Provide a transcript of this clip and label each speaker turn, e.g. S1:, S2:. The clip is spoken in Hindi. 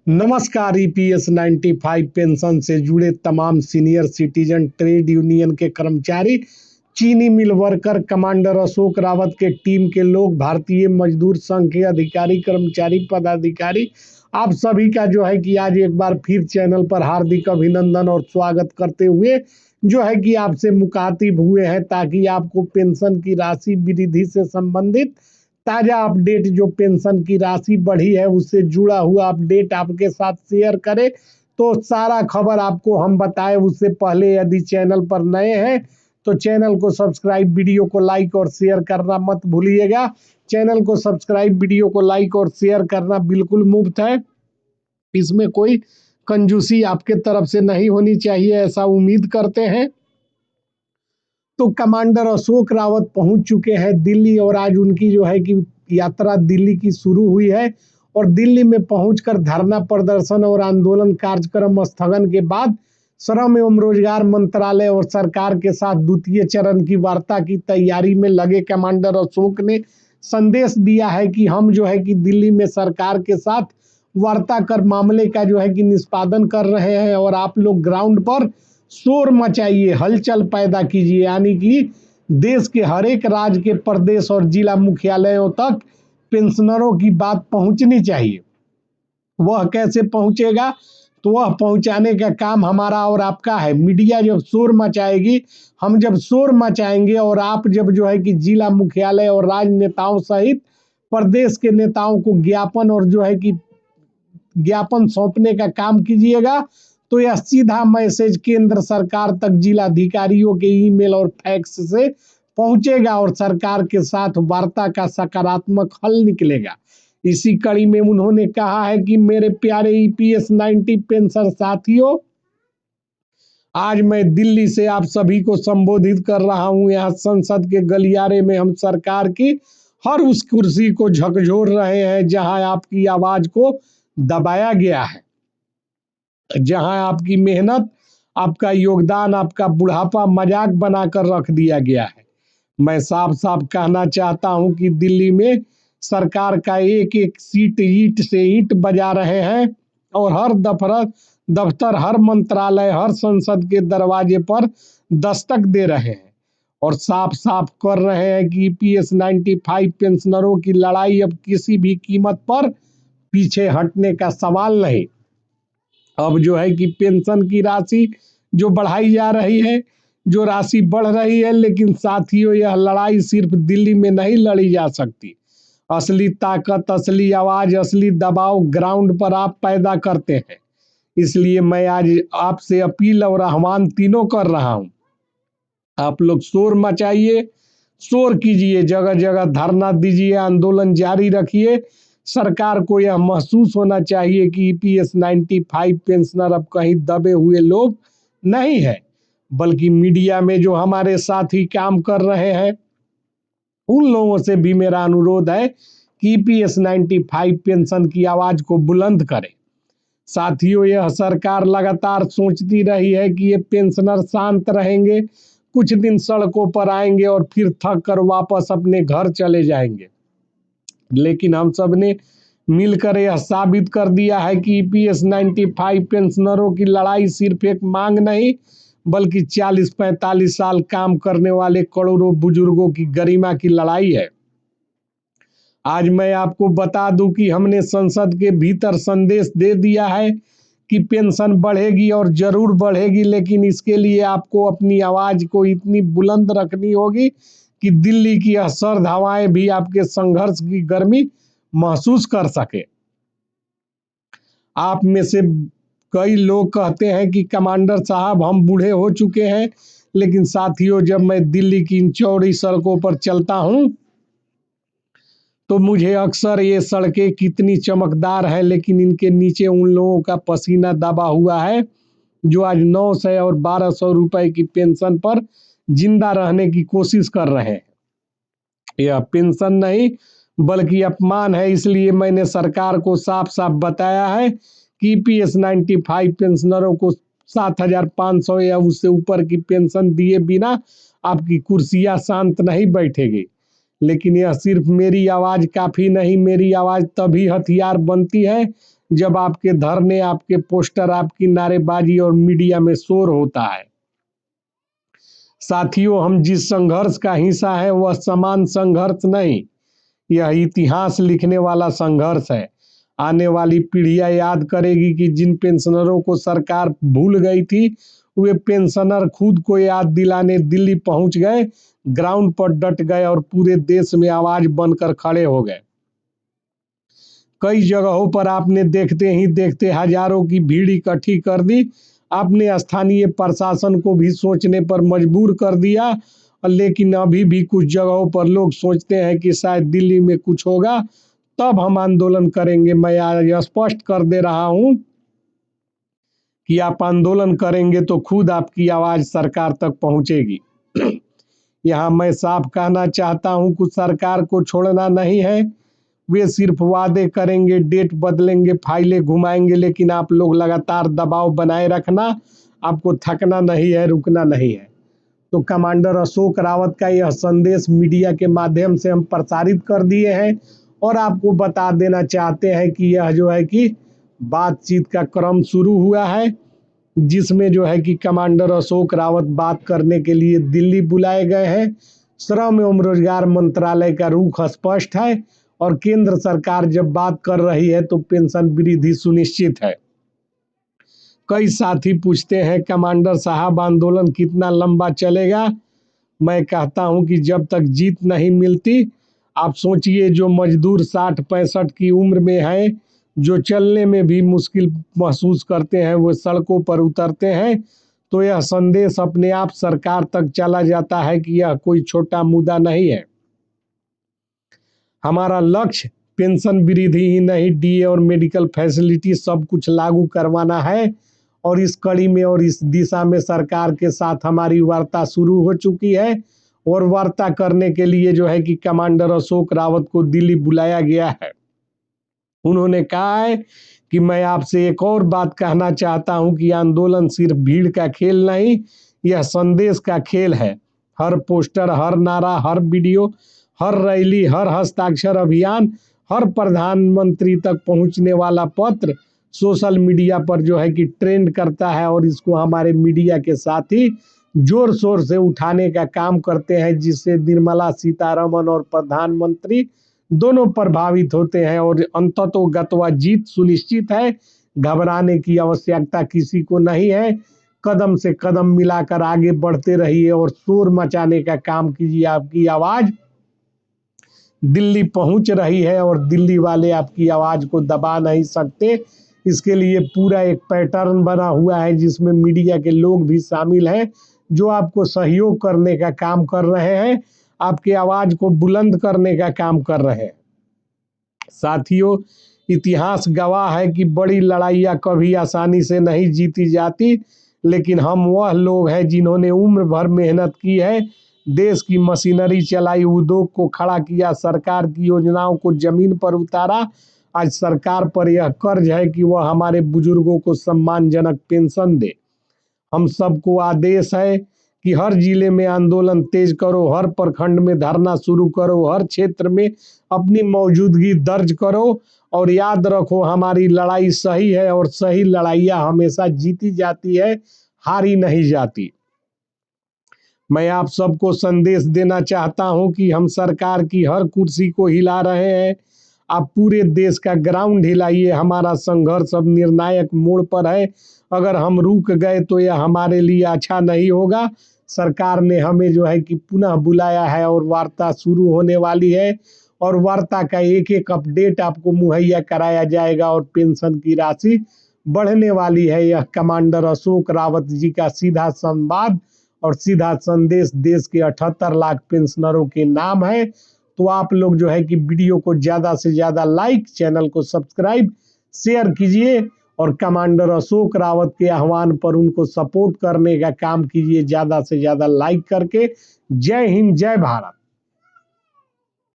S1: नमस्कार। ईपीएस 95 पेंशन से जुड़े तमाम सीनियर सिटीजन, ट्रेड यूनियन के कर्मचारी, चीनी mill worker, commander Ashok Rawat के टीम के लोग, भारतीय मजदूर संघ के अधिकारी, कर्मचारी, पदाधिकारी, आप सभी का जो है कि आज एक बार फिर चैनल पर हार्दिक अभिनंदन और स्वागत करते हुए जो है कि आपसे मुखातिब हुए हैं, ताकि आपको पेंशन की राशि वृद्धि से संबंधित ताजा अपडेट, जो पेंशन की राशि बढ़ी है उससे जुड़ा हुआ अपडेट आपके साथ शेयर करें। तो सारा खबर आपको हम बताएं उससे पहले यदि चैनल पर नए हैं तो चैनल को सब्सक्राइब, वीडियो को लाइक और शेयर करना मत भूलिएगा। चैनल को सब्सक्राइब, वीडियो को लाइक और शेयर करना बिल्कुल मुफ्त है, इसमें कोई कंजूसी आपके तरफ से नहीं होनी चाहिए, ऐसा उम्मीद करते हैं। तो कमांडर अशोक रावत पहुंच चुके हैं दिल्ली, और आज उनकी जो है कि यात्रा दिल्ली की शुरू हुई है। और दिल्ली में पहुंचकर धरना प्रदर्शन और आंदोलन कार्यक्रम स्थगन के बाद श्रम एवं रोजगार मंत्रालय और सरकार के साथ द्वितीय चरण की वार्ता की तैयारी में लगे कमांडर अशोक ने संदेश दिया है कि हम जो है कि दिल्ली में सरकार के साथ वार्ता कर मामले का जो है कि निष्पादन कर रहे हैं, और आप लोग ग्राउंड पर शोर मचाइए, हलचल पैदा कीजिए, यानी कि देश के हर एक राज्य के प्रदेश और जिला मुख्यालयों तक पेंशनरों की बात पहुंचनी चाहिए। वह कैसे पहुंचेगा? तो वह पहुंचाने का काम हमारा और आपका है। मीडिया जब शोर मचाएगी, हम जब शोर मचाएंगे, और आप जब जो है कि जिला मुख्यालय और राज्य नेताओं सहित प्रदेश के नेताओं को ज्ञापन और जो है कि ज्ञापन सौंपने का काम कीजिएगा, तो यह सीधा मैसेज केंद्र सरकार तक जिलाधिकारियों के ईमेल और फैक्स से पहुंचेगा, और सरकार के साथ वार्ता का सकारात्मक हल निकलेगा। इसी कड़ी में उन्होंने कहा है कि मेरे प्यारे ईपीएस 90 पेंशन साथियों, आज मैं दिल्ली से आप सभी को संबोधित कर रहा हूं। यहाँ संसद के गलियारे में हम सरकार की हर उस कुर्सी को झकझोर रहे हैं जहां आपकी आवाज को दबाया गया है, जहां आपकी मेहनत, आपका योगदान, आपका बुढ़ापा मजाक बनाकर रख दिया गया है। मैं साफ साफ कहना चाहता हूं कि दिल्ली में सरकार का एक एक सीट ईंट से ईंट बजा रहे हैं, और हर दफ्तर, हर मंत्रालय, हर संसद के दरवाजे पर दस्तक दे रहे हैं, और साफ साफ कर रहे हैं कि ईपीएस 95 पेंशनरों की लड़ाई अब किसी भी कीमत पर पीछे हटने का सवाल नहीं। अब जो है कि पेंशन की राशि जो बढ़ाई जा रही है, जो राशि बढ़ रही है, लेकिन साथियों यह लड़ाई सिर्फ दिल्ली में नहीं लड़ी जा सकती। असली ताकत, असली आवाज, असली दबाव ग्राउंड पर आप पैदा करते हैं। इसलिए मैं आज आपसे अपील और आह्वान तीनों कर रहा हूं। आप लोग शोर मचाइए, शोर कीजिए, जगह जगह धरना दीजिए, आंदोलन जारी रखिए। सरकार को यह महसूस होना चाहिए कि ईपीएस 95 पेंशनर अब कहीं दबे हुए लोग नहीं है, बल्कि मीडिया में जो हमारे साथी काम कर रहे हैं, उन लोगों से भी मेरा अनुरोध है कि ईपीएस 95 पेंशन की आवाज को बुलंद करें। साथियों, यह सरकार लगातार सोचती रही है कि ये पेंशनर शांत रहेंगे, कुछ दिन सड़कों पर आएंगे और फिर थक कर वापस अपने घर चले जाएंगे। लेकिन हम सब ने मिलकर यह साबित कर दिया है कि ईपीएस 95 पेंशनरों की लड़ाई सिर्फ एक मांग नहीं, बल्कि 40-45 साल काम करने वाले करोड़ों बुजुर्गों की गरिमा की लड़ाई है। आज मैं आपको बता दूं कि हमने संसद के भीतर संदेश दे दिया है कि पेंशन बढ़ेगी, और जरूर बढ़ेगी, लेकिन इसके लिए आपको अपनी आवाज को इतनी बुलंद रखनी होगी कि दिल्ली की सर्द हवाएं भी आपके संघर्ष की गर्मी महसूस कर सके। आप में से कई लोग कहते हैं कि कमांडर साहब हम बूढ़े हो चुके हैं, लेकिन साथियों, जब मैं दिल्ली की इन चौड़ी सड़कों पर चलता हूं तो मुझे अक्सर ये सड़कें कितनी चमकदार है, लेकिन इनके नीचे उन लोगों का पसीना दबा हुआ है जो आज 900 और 1200 रुपए की पेंशन पर जिंदा रहने की कोशिश कर रहे हैं। यह पेंशन नहीं बल्कि अपमान है। इसलिए मैंने सरकार को साफ साफ बताया है कि ईपीएस 95 पेंशनरों को 7500 या उससे ऊपर की पेंशन दिए बिना आपकी कुर्सियां शांत नहीं बैठेगी। लेकिन यह सिर्फ मेरी आवाज काफी नहीं, मेरी आवाज तभी हथियार बनती है जब आपके धरने, आपके पोस्टर, आपकी नारेबाजी और मीडिया में शोर होता है। साथियों, हम जिस संघर्ष का हिस्सा है वह समान संघर्ष नहीं, यह इतिहास लिखने वाला संघर्ष है। आने वाली पीढ़ियां याद करेगी कि जिन पेंशनरों को सरकार भूल गई थी, वे पेंशनर खुद को याद दिलाने दिल्ली पहुंच गए, ग्राउंड पर डट गए और पूरे देश में आवाज बनकर खड़े हो गए। कई जगहों पर आपने देखते ही देखते हजारों की भीड़ इकट्ठी कर दी। आपने स्थानीय प्रशासन को भी सोचने पर मजबूर कर दिया, लेकिन अभी भी कुछ जगहों पर लोग सोचते हैं कि शायद दिल्ली में कुछ होगा तब हम आंदोलन करेंगे। मैं आज स्पष्ट कर दे रहा हूं कि आप आंदोलन करेंगे तो खुद आपकी आवाज सरकार तक पहुंचेगी। यहाँ मैं साफ कहना चाहता हूं कि सरकार को छोड़ना नहीं है। वे सिर्फ वादे करेंगे, डेट बदलेंगे, फाइलें घुमाएंगे, लेकिन आप लोग लगातार दबाव बनाए रखना। आपको थकना नहीं है, रुकना नहीं है। तो कमांडर अशोक रावत का यह संदेश मीडिया के माध्यम से हम प्रसारित कर दिए हैं और आपको बता देना चाहते हैं कि यह जो है कि बातचीत का क्रम शुरू हुआ है, जिसमें जो है कि कमांडर अशोक रावत बात करने के लिए दिल्ली बुलाए गए हैं। श्रम एवं रोजगार मंत्रालय का रुख स्पष्ट है और केंद्र सरकार जब बात कर रही है तो पेंशन वृद्धि सुनिश्चित है। कई साथी पूछते हैं कमांडर साहब आंदोलन कितना लंबा चलेगा। मैं कहता हूं कि जब तक जीत नहीं मिलती। आप सोचिए, जो मजदूर 60-65 की उम्र में है, जो चलने में भी मुश्किल महसूस करते हैं, वो सड़कों पर उतरते हैं, तो यह संदेश अपने आप सरकार तक चला जाता है कि यह कोई छोटा मुद्दा नहीं है। हमारा लक्ष्य पेंशन वृद्धि ही नहीं, डीए और मेडिकल फैसिलिटी सब कुछ लागू करवाना है और इस कड़ी में और इस दिशा में सरकार के साथ हमारी वार्ता शुरू हो चुकी है और वार्ता करने के लिए जो है कि कमांडर अशोक रावत को दिल्ली बुलाया गया है। उन्होंने कहा है कि मैं आपसे एक और बात कहना चाहता हूं कि आंदोलन सिर्फ भीड़ का खेल नहीं, यह संदेश का खेल है। हर पोस्टर, हर नारा, हर वीडियो, हर रैली, हर हस्ताक्षर अभियान, हर प्रधानमंत्री तक पहुंचने वाला पत्र सोशल मीडिया पर जो है कि ट्रेंड करता है और इसको हमारे मीडिया के साथी जोर शोर से उठाने का काम करते हैं, जिससे निर्मला सीतारमण और प्रधानमंत्री दोनों प्रभावित होते हैं और अंततोगत्वा जीत सुनिश्चित है। घबराने की आवश्यकता किसी को नहीं है। कदम से कदम मिलाकर आगे बढ़ते रहिए और शोर मचाने का काम कीजिए। आपकी आवाज दिल्ली पहुंच रही है और दिल्ली वाले आपकी आवाज को दबा नहीं सकते। इसके लिए पूरा एक पैटर्न बना हुआ है जिसमें मीडिया के लोग भी शामिल हैं, जो आपको सहयोग करने का काम कर रहे हैं, आपकी आवाज को बुलंद करने का काम कर रहे हैं। साथियों, इतिहास गवाह है कि बड़ी लड़ाइयाँ कभी आसानी से नहीं जीती जाती, लेकिन हम वह लोग हैं जिन्होंने उम्र भर मेहनत की है, देश की मशीनरी चलाई, उद्योग को खड़ा किया, सरकार की योजनाओं को जमीन पर उतारा। आज सरकार पर यह कर्ज है कि वह हमारे बुजुर्गों को सम्मानजनक पेंशन दे। हम सबको आदेश है कि हर जिले में आंदोलन तेज करो, हर प्रखंड में धरना शुरू करो, हर क्षेत्र में अपनी मौजूदगी दर्ज करो और याद रखो हमारी लड़ाई सही है और सही लड़ाइयाँ हमेशा जीती जाती है, हारी नहीं जाती। मैं आप सबको संदेश देना चाहता हूं कि हम सरकार की हर कुर्सी को हिला रहे हैं। आप पूरे देश का ग्राउंड हिलाइए। हमारा संघर्ष अब निर्णायक मोड़ पर है। अगर हम रुक गए तो यह हमारे लिए अच्छा नहीं होगा। सरकार ने हमें जो है कि पुनः बुलाया है और वार्ता शुरू होने वाली है और वार्ता का एक एक अपडेट आपको मुहैया कराया जाएगा और पेंशन की राशि बढ़ने वाली है। यह कमांडर अशोक रावत जी का सीधा संवाद और सीधा संदेश देश के 78 लाख पेंशनरों के नाम है। तो आप लोग जो है कि वीडियो को ज़्यादा से ज़्यादा लाइक, चैनल को सब्सक्राइब, शेयर कीजिए और कमांडर अशोक रावत के आह्वान पर उनको सपोर्ट करने का काम कीजिए ज़्यादा से ज़्यादा लाइक करके। जय हिंद, जय भारत।